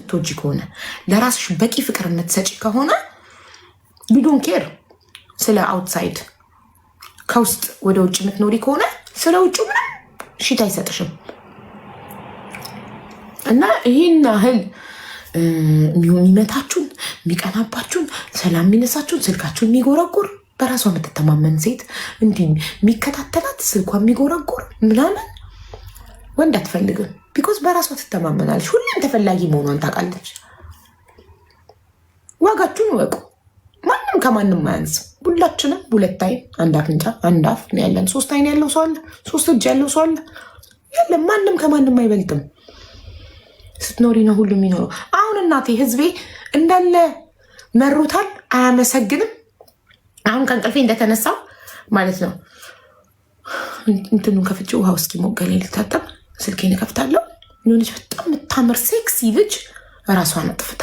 የምትወጂ ከሆነ ለራስሽ በቂ ፍቅር የምትሰጪ ከሆነ you don't care ስለ አውትሳይድ ከውስጥ ወደ ውጭ የምትኖሪ ከሆነ ስለ ውጭ ምንም ሽታ አይሰጥሽም። እና ይህን ያህል የሚመታችሁን የሚቀናባችሁን ሰላም የሚነሳችሁን ስልካችሁን የሚጎረጉር በራሷ የምትተማመን ሴት እንዲህ የሚከታተላት ስልኳ የሚጎረጉር ምናምን ወንድ አትፈልግም። ቢኮዝ በራሷ ትተማመናለች። ሁሌም ተፈላጊ መሆኗን ታውቃለች። ዋጋችሁን ወቁ። ማንም ከማንም አያንስም። ሁላችንም ሁለት አይን አንድ አፍንጫ አንድ አፍ ያለን፣ 3 አይን ያለው ሰው አለ፣ 3 እጅ ያለው ሰው አለ። የለም ማንም ከማንም አይበልጥም። ስትኖሪ ነው ሁሉ የሚኖረው። አሁን እናቴ ህዝቤ እንዳለ መሩታል፣ አያመሰግንም። አሁን ከእንቅልፌ እንደተነሳው ማለት ነው እንትኑን ከፍቼ ውሃ እስኪ ሞገሌ ልታጠብ ስልኬን እከፍታለሁ። የሆነች በጣም የምታምር ሴክሲ ልጅ ራሷን አጥፍታ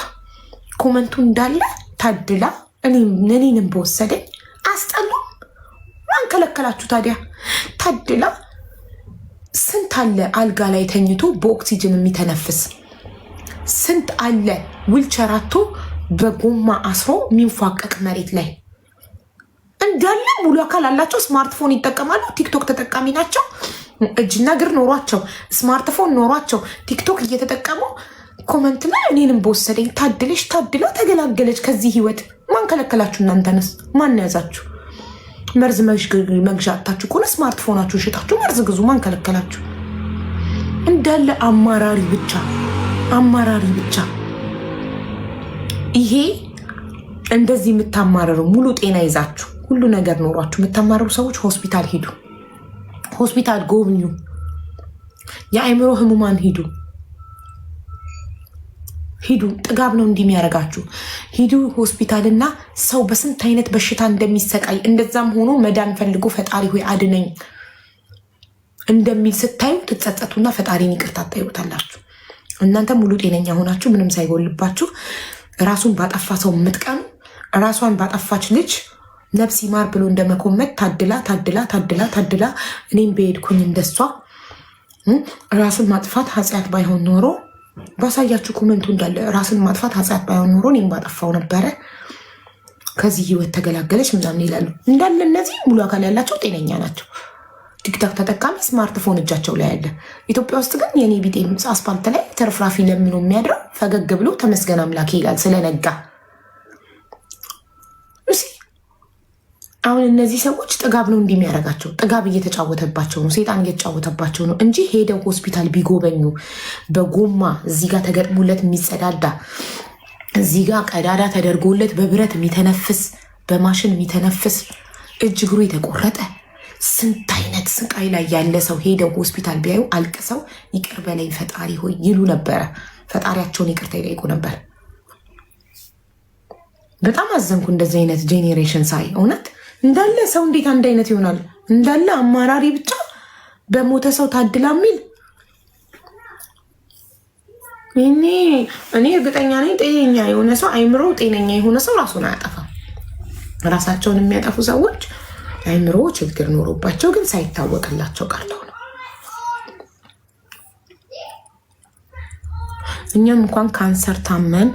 ኮመንቱ እንዳለ ታድላ እኔንም በወሰደኝ አስጠሉ። ማን ከለከላችሁ ታዲያ? ታድላ ስንት አለ አልጋ ላይ ተኝቶ በኦክሲጅን የሚተነፍስ ስንት አለ ዊልቸራቶ በጎማ አስሮ የሚንፏቀቅ መሬት ላይ እንዳለ ሙሉ አካል አላቸው። ስማርትፎን ይጠቀማሉ። ቲክቶክ ተጠቃሚ ናቸው። እጅና እግር ኖሯቸው ስማርትፎን ኖሯቸው ቲክቶክ እየተጠቀሙ ኮመንት ላይ እኔንም በወሰደኝ ታድለሽ ታድላ ተገላገለች ከዚህ ህይወት። ማን ከለከላችሁ? እናንተንስ ማን ያዛችሁ? መርዝ መግዣ አታችሁ ከሆነ ስማርትፎናችሁ ሽጣችሁ መርዝ ግዙ። ማን ከለከላችሁ? እንዳለ አማራሪ ብቻ አማራሪ ብቻ። ይሄ እንደዚህ የምታማረሩ ሙሉ ጤና ይዛችሁ ሁሉ ነገር ኖሯችሁ የምታማረሩ ሰዎች ሆስፒታል ሂዱ፣ ሆስፒታል ጎብኙ፣ የአእምሮ ህሙማን ሂዱ ሂዱ። ጥጋብ ነው እንዲህ የሚያደርጋችሁ። ሂዱ ሆስፒታልና ሰው በስንት አይነት በሽታ እንደሚሰቃይ እንደዛም ሆኖ መዳን ፈልጎ ፈጣሪ ሆይ አድነኝ እንደሚል ስታዩ ትጸጸቱና ፈጣሪን ይቅርታ ትጠይቁታላችሁ። እናንተ ሙሉ ጤነኛ ሆናችሁ ምንም ሳይጎልባችሁ ራሱን ባጠፋ ሰው የምትቀኑ ራሷን ባጠፋች ልጅ ነፍስ ይማር ብሎ እንደመኮመት ታድላ ታድላ ታድላ ታድላ እኔም በሄድኩኝ እንደሷ ራስን ማጥፋት ኃጢአት ባይሆን ኖሮ ባሳያችሁ ኮመንቱ እንዳለ ራስን ማጥፋት ኃጢአት ባይሆን ኖሮ እኔም ባጠፋው ነበረ ከዚህ ህይወት ተገላገለች ምናምን ይላሉ። እንዳለ እነዚህ ሙሉ አካል ያላቸው ጤነኛ ናቸው። ቲክታክ ተጠቃሚ ስማርትፎን እጃቸው ላይ ያለ። ኢትዮጵያ ውስጥ ግን የኔ ቢጤ አስፋልት ላይ ተርፍራፊ ለምኖ የሚያድረው ፈገግ ብሎ ተመስገን አምላክ ይላል ስለነጋ። አሁን እነዚህ ሰዎች ጥጋብ ነው እንዲህ የሚያደርጋቸው። ጥጋብ እየተጫወተባቸው ነው፣ ሴጣን እየተጫወተባቸው ነው እንጂ ሄደው ሆስፒታል ቢጎበኙ በጎማ እዚህ ጋር ተገጥሞለት የሚጸዳዳ እዚህ ጋር ቀዳዳ ተደርጎለት በብረት የሚተነፍስ በማሽን የሚተነፍስ እጅ እግሩ የተቆረጠ ስንት አይነት ስቃይ ላይ ያለ ሰው ሄደው ሆስፒታል ቢያዩ አልቅሰው ይቅር በላይ ፈጣሪ ሆይ ይሉ ነበረ። ፈጣሪያቸውን ይቅርታ ይጠይቁ ነበር። በጣም አዘንኩ እንደዚህ አይነት ጄኔሬሽን ሳይ። እውነት እንዳለ ሰው እንዴት አንድ አይነት ይሆናል? እንዳለ አማራሪ ብቻ በሞተ ሰው ታድላ የሚል እኔ እርግጠኛ ነኝ ጤነኛ የሆነ ሰው አይምሮ ጤነኛ የሆነ ሰው ራሱን አያጠፋም። ራሳቸውን የሚያጠፉ ሰዎች አይምሮ ችግር ኖሮባቸው ግን ሳይታወቅላቸው ቀርተው ነው። እኛም እንኳን ካንሰር ታመን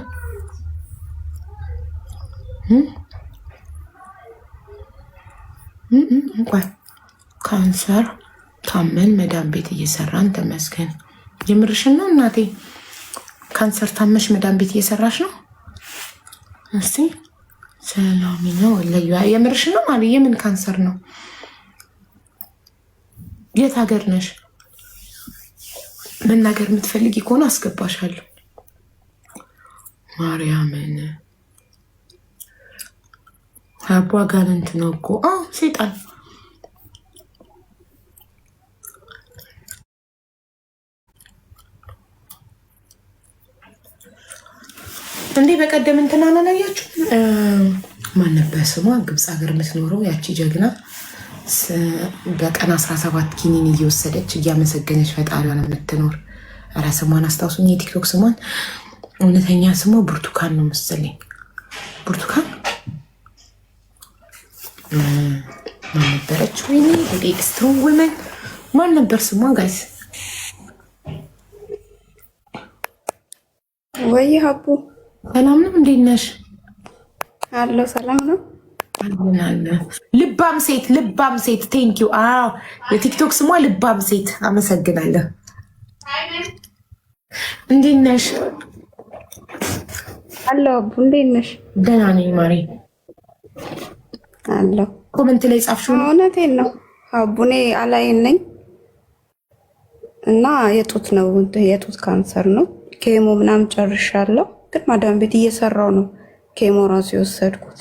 እንኳን ካንሰር ታመን መዳን ቤት እየሰራን ተመስገን። የምርሽን ነው እናቴ? ካንሰር ታመሽ መዳን ቤት እየሰራሽ ነው? እስቲ ሰላም ነው ለዩ። የምርሽ ነው ማለት የምን ካንሰር ነው? የት ሀገር ነሽ? መናገር የምትፈልጊ ከሆነ አስገባሻለሁ። ማርያምን አቧ ጋንንት ነው እኮ ሴጣን። እንዴ በቀደም እንትና አላያችሁ? ማን ነበር ስሟ? ግብፅ ሀገር የምትኖረው ያቺ ጀግና በቀን 17 ኪኒን እየወሰደች እያመሰገነች ፈጣሪዋን የምትኖር። ኧረ ስሟን አስታውሱኝ፣ የቲክቶክ ስሟን። እውነተኛ ስሟ ብርቱካን ነው መሰለኝ። ብርቱካን ማን ነበረች? ወይኔ ወደ ስትሮንግ ወመን ማን ነበር ስሟ ጋይስ? ወይ ሀቡ ሰላም ነው? እንዴት ነሽ? አለው ሰላም ነው። ልባም ሴት ቴንኪው። አዎ የቲክቶክ ስሟ ልባም ሴት። አመሰግናለሁ። እንዴት ነሽ? አለው ሀቡ እንዴት ነሽ? ደህና ነኝ ማሬ። አለው ኮመንት ላይ ጻፍሽው? እውነቴን ነው ሀቡ፣ እኔ አላይን ነኝ እና የጡት ካንሰር ነው። ኬሞ ምናምን ጨርሻለሁ፣ ግን ማዳም ቤት እየሰራው ነው። ኬሞ ራሱ የወሰድኩት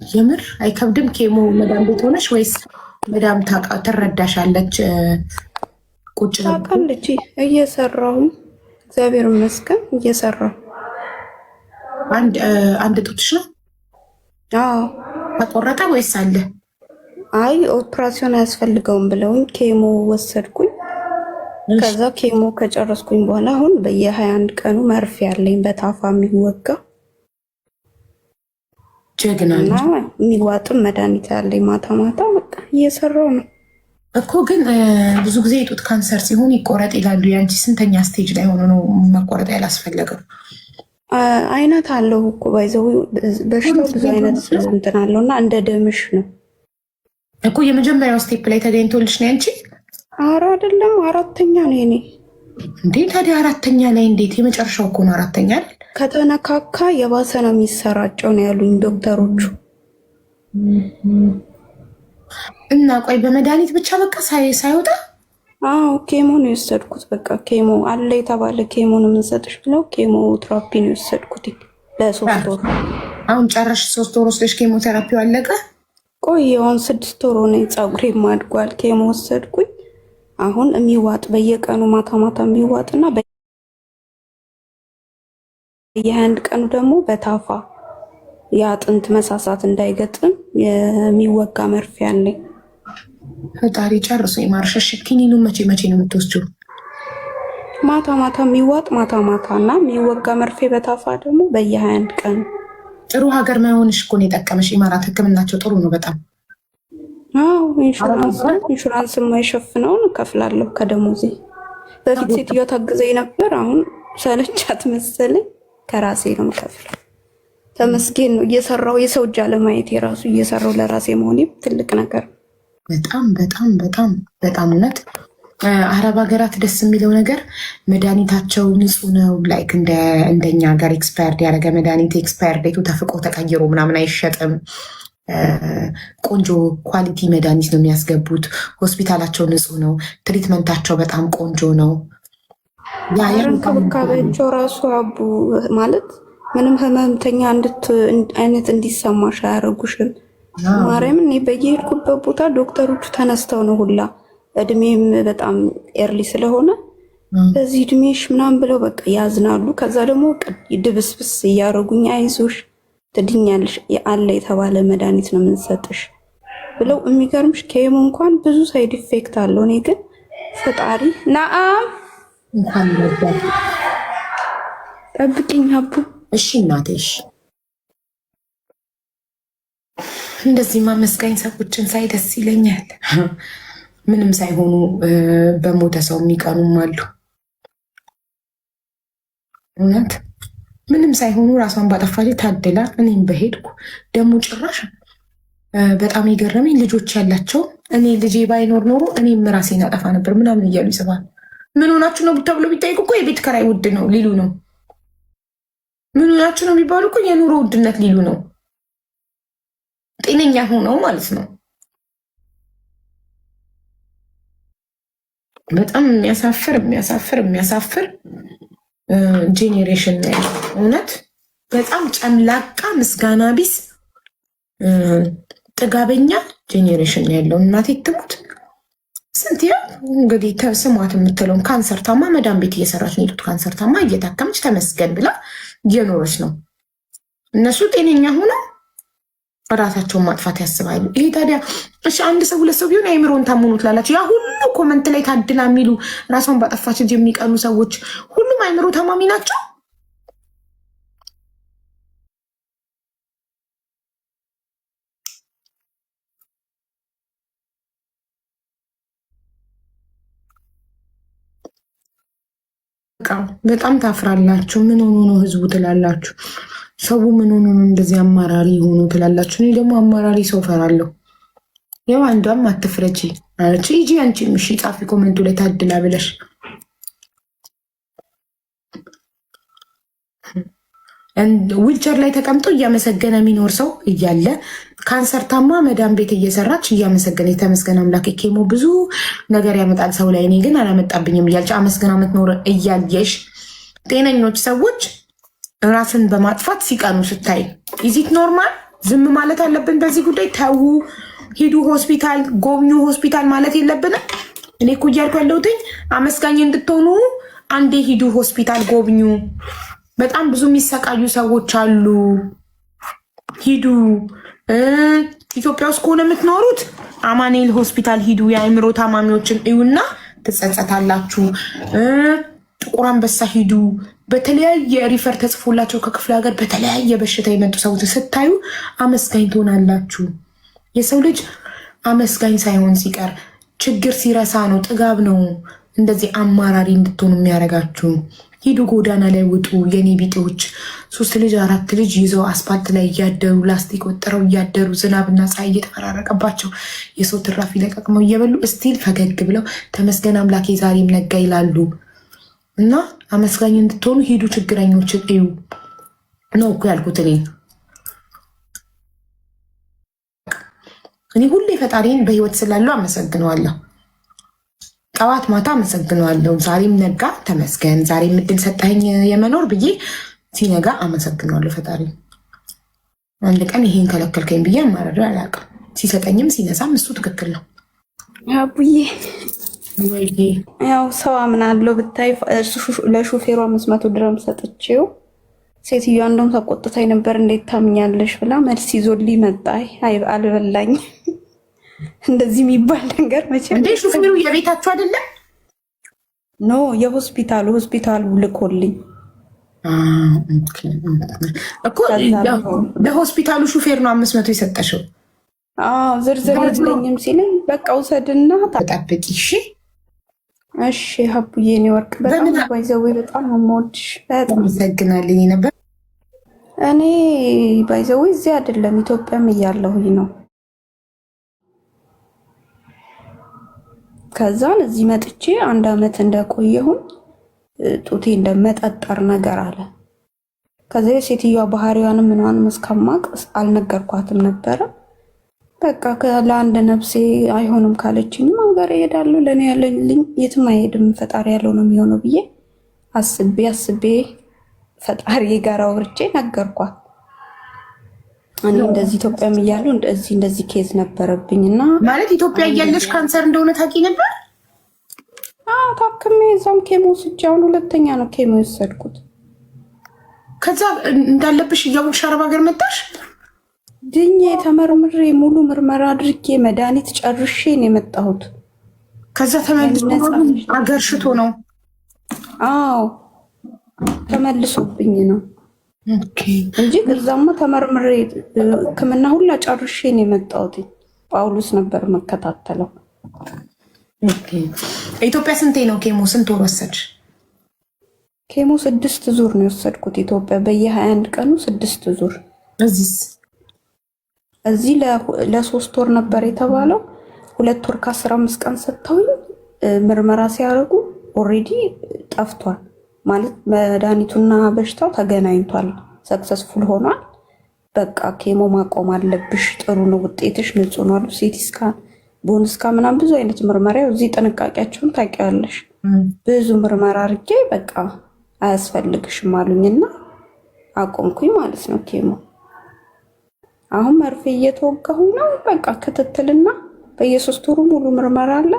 የምር አይከብድም? ኬሞ መዳም ቤት ሆነሽ ወይስ መዳም ትረዳሻለች? ቁጭ ታውቃለች። እየሰራሁም እግዚአብሔር ይመስገን እየሰራሁ። አንድ ጡትሽ ነው? አዎ። ተቆረጠ ወይስ አለ? አይ ኦፕራሲዮን አያስፈልገውም ብለውኝ ኬሞ ወሰድኩኝ። ከዛ ኬሞ ከጨረስኩኝ በኋላ አሁን በየ21 ቀኑ መርፌ ያለኝ በታፋ የሚወጋ ጀግና እና የሚዋጥም መድኃኒት ያለኝ ማታ ማታ በቃ እየሰራው ነው እኮ። ግን ብዙ ጊዜ የጡት ካንሰር ሲሆን ይቆረጥ ይላሉ። የአንቺ ስንተኛ ስቴጅ ላይ ሆኖ ነው መቆረጥ ያላስፈለገው? አይነት አለው እኮ ባይዘው በሽታው ብዙ አይነት እንትን አለው እና እንደ ደምሽ ነው እኮ። የመጀመሪያው ስቴፕ ላይ ተገኝቶልሽ ነው ያንቺ? ኧረ አይደለም፣ አራተኛ ነው የኔ። እንዴ ታዲያ አራተኛ ላይ እንዴት? የመጨረሻው እኮ ነው አራተኛ አይደል? ከተነካካ የባሰ ነው የሚሰራጨው ነው ያሉኝ ዶክተሮቹ። እና ቆይ በመድኃኒት ብቻ በቃ ሳይወጣ? አዎ ኬሞ ነው የወሰድኩት። በቃ ኬሞ አለ የተባለ ኬሞ ነው የምንሰጥሽ ብለው ኬሞ ትራፒ ነው የወሰድኩት ለ3 ወር። አሁን ጨረሽ? 3 ወር ወስደሽ ኬሞ ቴራፒው አለቀ? ቆይ አሁን 6 ወር ሆነኝ። ፀጉሬም አድጓል። ኬሞ ወሰድኩኝ። አሁን የሚዋጥ በየቀኑ ማታ ማታ የሚዋጥና በየ21 ቀኑ ደግሞ በታፋ የአጥንት መሳሳት እንዳይገጥም የሚወጋ መርፌ አለኝ። ፈጣሪ ጨርሶ ይማርሸሽ። ኪኒኑ መቼ ነው የምትወስጂው? ማታ ማታ የሚዋጥ ማታ ማታ እና የሚወጋ መርፌ በታፋ ደግሞ በየ21 ቀኑ። ጥሩ ሀገር መሆንሽ እኮ ነው የጠቀመሽ። ኢማራት ሕክምናቸው ጥሩ ነው በጣም። አዎ ኢንሹራንስ የማይሸፍነውን እከፍላለሁ ከደሞዜ። በፊት ሴትዮዋ ታግዘኝ ነበር። አሁን ሰለቻት መሰለኝ ከራሴ ነው የምከፍለው። ተመስገን ነው እየሰራው የሰው እጅ አለማየት የራሱ እየሰራው ለራሴ መሆኔ ትልቅ ነገር። በጣም በጣም በጣም በጣም እውነት። አረብ ሀገራት ደስ የሚለው ነገር መድኃኒታቸው ንጹህ ነው። ላይክ እንደኛ ሀገር ኤክስፓየርድ ያደረገ መድኃኒት ኤክስፓየር ዴቱ ተፍቆ ተቀይሮ ምናምን አይሸጥም። ቆንጆ ኳሊቲ መድኃኒት ነው የሚያስገቡት። ሆስፒታላቸው ንጹህ ነው። ትሪትመንታቸው በጣም ቆንጆ ነው። እንክብካቤያቸው ራሱ አቡ ማለት ምንም ህመምተኛ አይነት እንዲሰማሽ አያደርጉሽም። ማርያም እኔ በየሄድኩበት ቦታ ዶክተሮቹ ተነስተው ነው ሁላ እድሜም በጣም ኤርሊ ስለሆነ በዚህ እድሜሽ ምናምን ብለው በቃ ያዝናሉ። ከዛ ደግሞ ድብስብስ እያደረጉኝ አይዞሽ ትድኛለሽ አለ የተባለ መድኃኒት ነው የምንሰጥሽ ብለው የሚገርምሽ ኬሞ እንኳን ብዙ ሳይድ ኢፌክት አለው። እኔ ግን ፈጣሪ ናአም እንኳን ነበር ጠብቂኝ አቡ። እሺ እናቴሽ እንደዚህ ማመስገኝ ሰዎችን ሳይ ደስ ይለኛል። ምንም ሳይሆኑ በሞተ ሰው የሚቀኑም አሉ። እውነት ምንም ሳይሆኑ ራሷን ባጠፋች ታድላ። እኔም በሄድኩ ደግሞ ጭራሽ በጣም የገረመኝ ልጆች ያላቸው እኔ ልጄ ባይኖር ኖሮ እኔም ራሴን አጠፋ ነበር ምናምን እያሉ ይስባል። ምን ሆናችሁ ነው ተብሎ ቢጠይቁ እኮ የቤት ኪራይ ውድ ነው ሊሉ ነው። ምን ሆናችሁ ነው የሚባሉ እኮ የኑሮ ውድነት ሊሉ ነው። ጤነኛ ሆነው ማለት ነው። በጣም የሚያሳፍር ጄኔሬሽን ነው ያለው። እውነት በጣም ጨምላቃ ምስጋና ቢስ ጥጋበኛ ጄኔሬሽን ነው ያለው። እናቴ ትሙት ስንት ያው እንግዲህ ስሟት የምትለውን ካንሰር ታማ መዳም ቤት እየሰራች ነው። የጡት ካንሰር ታማ እየታከመች ተመስገን ብላ እየኖረች ነው። እነሱ ጤነኛ ሆነው ራሳቸውን ማጥፋት ያስባሉ። ይሄ ታዲያ እሺ አንድ ሰው 2 ሰው ቢሆን አይምሮን ታምኑ ትላላችሁ። ያ ሁሉ ኮመንት ላይ ታድላ የሚሉ ራሷን ባጠፋች እንጂ የሚቀኑ ሰዎች ሁሉም አይምሮ ታማሚ ናቸው። በጣም ታፍራላችሁ። ምን ሆኖ ነው ህዝቡ ትላላችሁ። ሰው ምን ሆኖ ነው እንደዚህ አማራሪ ሆኖ ትላላችሁ። እኔ ደግሞ አማራሪ ሰው ፈራለሁ። ያው አንዷም አትፍረጂ አለች። ሂጂ አንቺ ምሽ ጻፊ ኮመንቱ ላይ ታድላ ብለሽ ዊልቸር ላይ ተቀምጦ እያመሰገነ የሚኖር ሰው እያለ ካንሰር ታማ መዳም ቤት እየሰራች እያመሰገነ የተመስገን አምላክ ኬሞ ብዙ ነገር ያመጣል ሰው ላይ፣ እኔ ግን አላመጣብኝም እያልች አመስገና የምትኖር እያየሽ ጤነኞች ሰዎች ራስን በማጥፋት ሲቀኑ ስታይ ኢዚት ኖርማል? ዝም ማለት አለብን በዚህ ጉዳይ? ተዉ፣ ሂዱ ሆስፒታል ጎብኙ። ሆስፒታል ማለት የለብንም። እኔ እኮ እያልኩ ያለሁትኝ አመስጋኝ እንድትሆኑ አንዴ ሂዱ ሆስፒታል ጎብኙ። በጣም ብዙ የሚሰቃዩ ሰዎች አሉ። ሂዱ። ኢትዮጵያ ውስጥ ከሆነ የምትኖሩት አማኑኤል ሆስፒታል ሂዱ። የአእምሮ ታማሚዎችን እዩና ትጸጸታላችሁ። ጥቁር አንበሳ ሂዱ። በተለያየ ሪፈር ተጽፎላቸው ከክፍለ ሀገር በተለያየ በሽታ የመጡ ሰዎች ስታዩ አመስጋኝ ትሆናላችሁ። የሰው ልጅ አመስጋኝ ሳይሆን ሲቀር ችግር ሲረሳ ነው፣ ጥጋብ ነው እንደዚህ አማራሪ እንድትሆኑ የሚያደርጋችሁ። ሂዱ፣ ጎዳና ላይ ውጡ። የኔ ቢጤዎች 3 ልጅ 4 ልጅ ይዘው አስፓልት ላይ እያደሩ ላስቲክ ወጥረው እያደሩ ዝናብና ፀሐይ እየተፈራረቀባቸው የሰው ትራፊ ለቀቅመው እየበሉ እስቲል ፈገግ ብለው ተመስገን አምላኬ ዛሬም ነጋ ይላሉ። እና አመስጋኝ እንድትሆኑ ሂዱ፣ ችግረኞችን እዩ ነው እኮ ያልኩት። እኔ ሁሌ ፈጣሪን በህይወት ስላለው አመሰግነዋለሁ። ጠዋት ማታ አመሰግነዋለሁ። ዛሬም ነጋ ተመስገን፣ ዛሬም እድል ሰጠኸኝ የመኖር ብዬ ሲነጋ አመሰግነዋለሁ ፈጣሪ። አንድ ቀን ይሄን ከለከልከኝ ብዬ አማረር አላውቅም። ሲሰጠኝም ሲነሳም እሱ ትክክል ነው። አቡዬ ያው ሰው አምናለሁ ብታይ፣ ለሹፌሩ 500 ድረም ሰጥቼው ሴትዮዋ እንደውም ተቆጥታኝ ነበር። እንዴት ታምኛለሽ ብላ መልስ ይዞልኝ መጣ። አልበላኝ እንደዚህ የሚባል ነገር መቼም። እንዴ ሹፌሩ የቤታችሁ አይደለም? ኖ የሆስፒታሉ ልኮልኝ እኮ ለሆስፒታሉ ሹፌር ነው 500 የሰጠሽው? አዎ ዝርዝር የለኝም ሲለኝ በቃ ውሰድና ተጠብቂ። እሺ ሀቡዬ እኔ ወርቅ በጣም ባይዘዌ በጣም የምወድሽ በጣም አመሰግናለሁ። ነበር እኔ ባይዘዌ እዚህ አይደለም ኢትዮጵያም እያለሁኝ ነው። ከዛን እዚህ መጥቼ 1 አመት እንደቆየሁኝ ጡቴ እንደመጠጠር ነገር አለ። ከዛ ሴትዮዋ ባህሪዋንም ምንዋንም እስከማቅ አልነገርኳትም ነበረ። በቃ ለአንድ ነፍሴ አይሆንም ካለችኝም ሀገር እሄዳለሁ፣ ለእኔ ያለልኝ የትም አይሄድም ፈጣሪ ያለው ነው የሚሆነው ብዬ አስቤ ፈጣሪ ጋር አውርቼ ነገርኳት። እኔ እንደዚህ ኢትዮጵያም እያለሁ እንደዚህ ኬዝ ነበረብኝና ማለት ኢትዮጵያ እያለሽ ካንሰር እንደሆነ ታውቂ ነበር? አዎ ታክሜ እዛም ኬሞ ስጃውን 2ኛ ነው ኬሞ የወሰድኩት። ከዛ እንዳለብሽ እያወቅሽ አረብ ሀገር መጣሽ? ድኜ ተመርምሬ ሙሉ ምርመራ አድርጌ መድኃኒት ጨርሼ ነው የመጣሁት። ከዛ ተመልሶ አገር ሽቶ ነው? አዎ ተመልሶብኝ ነው እንጂ ከዛማ ተመርምሬ ሕክምና ሁላ ጨርሼ ነው የመጣሁት። ጳውሎስ ነበር መከታተለው። ኢትዮጵያ ስንቴ ነው ኬሞ? ስንት ወር ወሰድሽ? ኬሞ 6 ዙር ነው የወሰድኩት ኢትዮጵያ በየ21 ቀኑ 6 ዙር። እዚህ ለ3 ወር ነበር የተባለው። 2 ወር ከ15 ቀን ሰጥተውኝ ምርመራ ሲያደርጉ ኦልሬዲ ጠፍቷል ማለት መድኃኒቱና በሽታው ተገናኝቷል፣ ሰክሰስፉል ሆኗል። በቃ ኬሞ ማቆም አለብሽ፣ ጥሩ ነው ውጤትሽ፣ ንጹህ ነው። ሲቲ ስካን፣ ቦን ስካን ምናምን ብዙ አይነት ምርመራ እዚህ ጥንቃቄያቸውን ታውቂያለሽ። ብዙ ምርመራ አድርጌ በቃ አያስፈልግሽም አሉኝና አቆምኩኝ ማለት ነው ኬሞ። አሁን መርፌ እየተወጋሁኝ ነው። በቃ ክትትልና በየ3 ወሩ ሙሉ ምርመራ አለ፣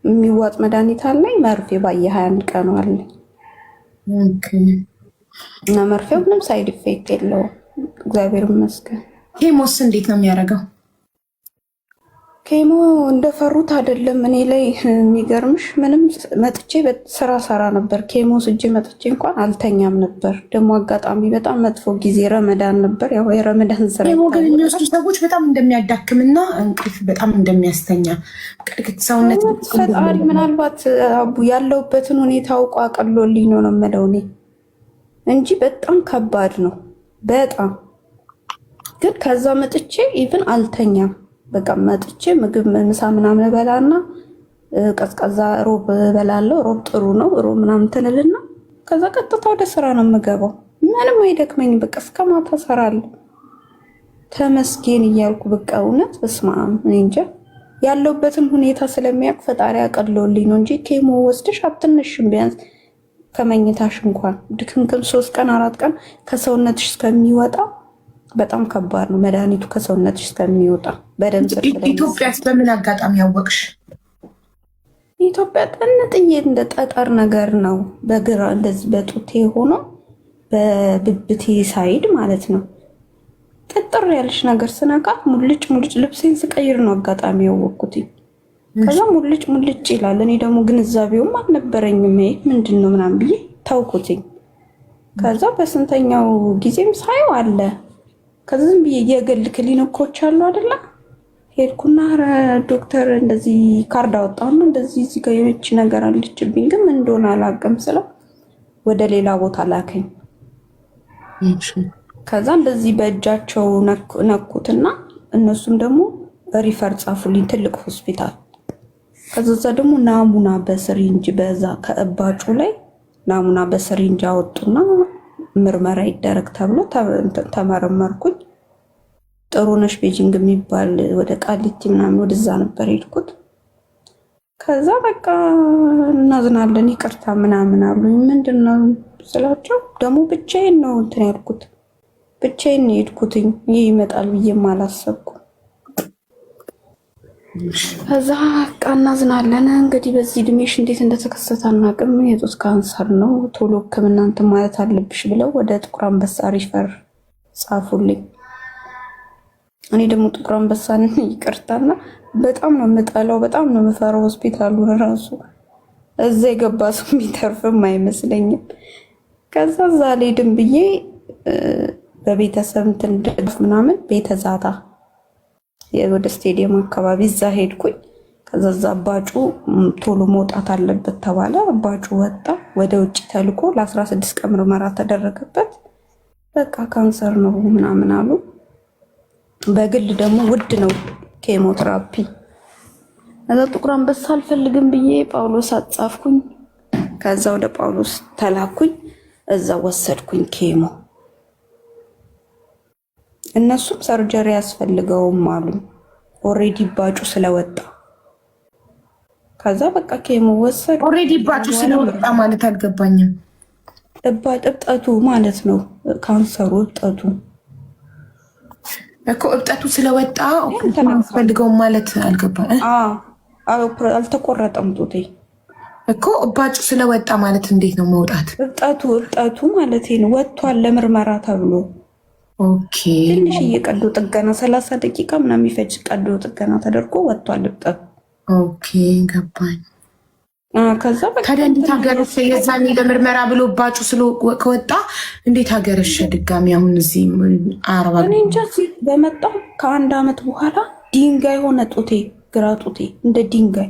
የሚዋጥ መድኃኒት አለኝ፣ መርፌ በየ21 ቀኑ አለኝ። እና መርፌው ምንም ሳይድ ኢፌክት የለውም እግዚአብሔር ይመስገን። ኬሞስ እንዴት ነው የሚያደርገው? ኬሞ እንደፈሩት አይደለም። እኔ ላይ የሚገርምሽ ምንም መጥቼ ስራ ሰራ ነበር። ኬሞ ስጄ መጥቼ እንኳን አልተኛም ነበር። ደግሞ አጋጣሚ በጣም መጥፎ ጊዜ ረመዳን ነበር። ያው የረመዳን ስራ ኬሞ ግን የሚወስዱ ሰዎች በጣም እንደሚያዳክምና እንቅልፍ በጣም እንደሚያስተኛ ቅድቅት ሰውነት ፈጣሪ ምናልባት አቡ ያለውበትን ሁኔታ አውቆ አቅሎልኝ ነው የምለው እኔ እንጂ በጣም ከባድ ነው በጣም ግን ከዛ መጥቼ ኢቭን አልተኛም። በቃ መጥቼ ምግብ ምሳ ምናምን በላና ቀዝቃዛ ሮብ በላለው። ሮብ ጥሩ ነው ሮብ ምናምን ትንልና ከዛ ቀጥታ ወደ ስራ ነው የምገባው። ምንም አይደክመኝ። በቃ እስከ ማታ እሰራለሁ። ተመስገን እያልኩ በቃ እውነት በስመ አብ እኔ እንጃ ያለውበትን ሁኔታ ስለሚያውቅ ፈጣሪ አቀሎልኝ ነው እንጂ ኬሞ ወስደሽ አትነሽም። ቢያንስ ከመኝታሽ እንኳን ድክምክም 3 ቀን 4 ቀን ከሰውነትሽ እስከሚወጣ በጣም ከባድ ነው። መድኃኒቱ ከሰውነትሽ እስከሚወጣ በደንብ ኢትዮጵያስ በምን አጋጣሚ ያወቅሽ? ኢትዮጵያ ጥንጥዬ እንደ ጠጠር ነገር ነው። በግራ እንደዚህ በጡቴ ሆኖ በብብቴ ሳይድ ማለት ነው። ጥጥር ያለሽ ነገር ስነካት ሙልጭ ሙልጭ ልብሴን ስቀይር ነው አጋጣሚ ያወቅኩት። ከዛ ሙልጭ ሙልጭ ይላል። እኔ ደግሞ ግንዛቤውም አልነበረኝም። ምንድን ነው ምናምን ብዬ ታውኩትኝ። ከዛ በስንተኛው ጊዜም ሳየው አለ ከዚህም ብዬ የግል ክሊኒኮች አሉ አይደለ? ሄድኩና ዶክተር እንደዚህ ካርድ አወጣውና እንደዚህ እዚህ ጋር የሆነች ነገር አለችብኝ ግን ምን እንደሆነ አላውቅም ስለው ወደ ሌላ ቦታ ላከኝ። ከዛ እንደዚህ በእጃቸው ነኩትና እነሱም ደግሞ ሪፈር ጻፉልኝ ትልቅ ሆስፒታል። ከዛ ደግሞ ናሙና በስሪንጅ በዛ ከእባጩ ላይ ናሙና በስሪንጅ አወጡና ምርመራ ይደረግ ተብሎ ተመረመርኩኝ። ጥሩነሽ ቤጂንግ የሚባል ወደ ቃሊቲ ምናምን ወደዛ ነበር ሄድኩት። ከዛ በቃ እናዝናለን ይቅርታ ምናምን አሉኝ። ምንድነው ስላቸው ደግሞ ብቻዬን ነው እንትን ያልኩት ብቻዬን ሄድኩትኝ። ይህ ይመጣል ብዬም አላሰብኩም። ከዛ በቃ እናዝናለን እንግዲህ በዚህ እድሜሽ እንዴት እንደተከሰተ አናውቅም። የጡት ካንሰር ነው ቶሎ ሕክምና እንትን ማለት አለብሽ ብለው ወደ ጥቁር አንበሳ ሪፈር ጻፉልኝ። እኔ ደግሞ ጥቁር አንበሳን ይቅርታና በጣም ነው የምጠላው፣ በጣም ነው የምፈራው። ሆስፒታሉን ራሱ እዛ የገባ ሰው የሚተርፍም አይመስለኝም። ከዛ እዛ አልሄድም ብዬ በቤተሰብ እንትን ድጋፍ ምናምን ቤተዛታ ወደ ስቴዲየም አካባቢ እዛ ሄድኩኝ። ከዛ እዛ አባጩ ቶሎ መውጣት አለበት ተባለ። አባጩ ወጣ። ወደ ውጭ ተልኮ ለ16 ቀን ምርመራ ተደረገበት። በቃ ካንሰር ነው ምናምን አሉ። በግል ደግሞ ውድ ነው ኬሞቴራፒ። ከዛ ጥቁር አንበሳ አልፈልግም ብዬ ጳውሎስ አጻፍኩኝ። ከዛ ወደ ጳውሎስ ተላኩኝ። እዛ ወሰድኩኝ ኬሞ። እነሱም ሰርጀሪ ያስፈልገውም አሉ ኦሬዲ ባጩ ስለወጣ። ከዛ በቃ ኬሞ ወሰድ። ኦሬዲ ባጩ ስለወጣ ማለት አልገባኝም። እብጠቱ ማለት ነው ካንሰሩ እብጠቱ እኮ እብጠቱ ስለወጣ ያስፈልገውም ማለት አልገባኝ። አልተቆረጠም ጡቴ እኮ ባጩ ስለወጣ ማለት እንዴት ነው መውጣት? እብጠቱ ማለት ነው ወጥቷል ለምርመራ ተብሎ። ኦኬ ትንሽዬ ቀዶ ጥገና 30 ደቂቃ ምናምን የሚፈጅ ቀዶ ጥገና ተደርጎ ወጥቷል እብጠቱ። ኦኬ ገባኝ። ከዛ ታዲያ እንዴት ሀገረሸ? የዛኔ ለምርመራ ብሎ ባጩ ከወጣ እንዴት ሀገረሸ ድጋሚ? አሁን እዚህ አረባ እኔ እንጃ። በመጣው ከ1 ዓመት በኋላ ድንጋይ ሆነ ጡቴ፣ ግራ ጡቴ እንደ ድንጋይ።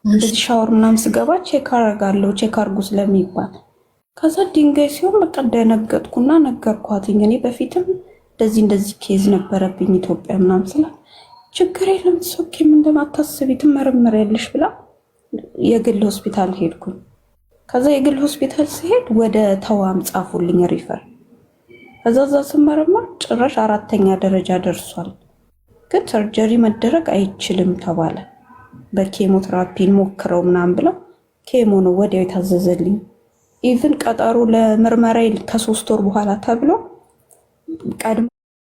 እንደዚህ ሻወር ምናምን ስገባ ቼክ አደርጋለሁ ቼክ አድርጉ ስለሚባል። ከዛ ድንጋይ ሲሆን በቃ ደነገጥኩና ነገርኳትኝ። እኔ በፊትም እንደዚህ ኬዝ ነበረብኝ ኢትዮጵያ ምናምን ስላት ችግር የለም ሶኬም እንደማታስቢ ትመረመሪያለሽ ብላ የግል ሆስፒታል ሄድኩኝ። ከዛ የግል ሆስፒታል ሲሄድ ወደ ተዋም ጻፉልኝ ሪፈር። ከዛ እዛ ስመረመር ጭራሽ 4ኛ ደረጃ ደርሷል፣ ግን ሰርጀሪ መደረግ አይችልም ተባለ። በኬሞቴራፒ ሞክረው ምናምን ብለው ኬሞ ነው ወዲያው የታዘዘልኝ። ኢቭን ቀጠሮ ለምርመራ ከ3 ወር በኋላ ተብሎ ቀድሞ